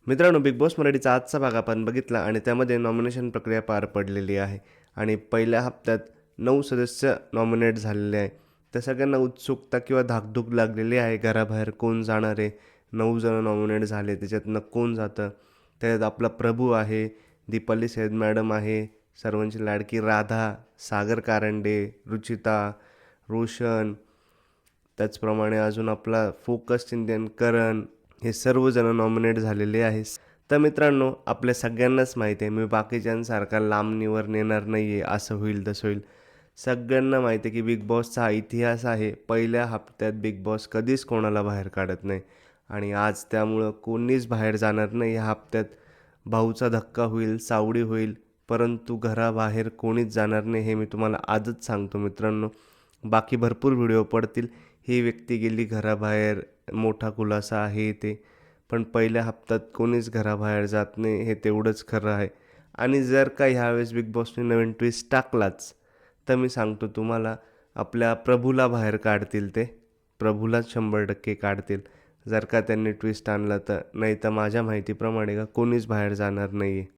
मित्रांनो, big boss मराठीचा आजचा भाग आपण बघितला आणि त्यामध्ये नॉमिनेशन प्रक्रिया पार पडलेली आहे आणि पहिल्या हप्त्यात 9 सदस्य नॉमिनेट झालेले आहे. तर सगळ्यांना उत्सुकता किंवा धाकधूक लागलेली आहे, घराबाहेर कोण जाणार आहे. 9 जण नॉमिनेट झाले, त्याच्यातनं कोण जातं. त्यात आपला प्रभू आहे, दीपाली सैयद मॅडम आहे, सर्वांची लाडकी राधा, सागर कारंडे, रुचिता, रोशन, त्याचप्रमाणे अजून आपला फोकस चिंतन करण, हे सर्वजण नॉमिनेट झालेले आहे. तर मित्रांनो, आपल्या सगळ्यांनाच माहिती आहे, मी बाकीच्यांसारखा लांब निवर नेणार नाही आहे, असं होईल तसं होईल. सगळ्यांना माहिती आहे की बिग बॉसचा हा इतिहास आहे. पहिल्या हप्त्यात बिग बॉस कधीच कोणाला बाहेर काढत नाही आणि आज त्यामुळं कोणीच बाहेर जाणार नाही. ह्या हप्त्यात भाऊचा धक्का होईल, सावडी होईल, परंतु घराबाहेर कोणीच जाणार नाही, हे मी तुम्हाला आजच सांगतो मित्रांनो. बाकी भरपूर व्हिडिओ पडतील, ही व्यक्ती गेली घराबाहेर, मोठा खुलासा आहे ते. पण पहिल्या हप्त्यात कोणीच घराबाहेर जात नाही, हे तेवढंच खरं आहे. आणि जर का ह्यावेळेस बिग बॉसने नवीन ट्विस्ट टाकलाच, तर मी सांगतो तुम्हाला, आपल्या प्रभूला बाहेर काढतील ते. प्रभूलाच 100% काढतील, जर का त्यांनी ट्विस्ट आणला तर. नाही तर माझ्या माहितीप्रमाणे का कोणीच बाहेर जाणार नाही आहे.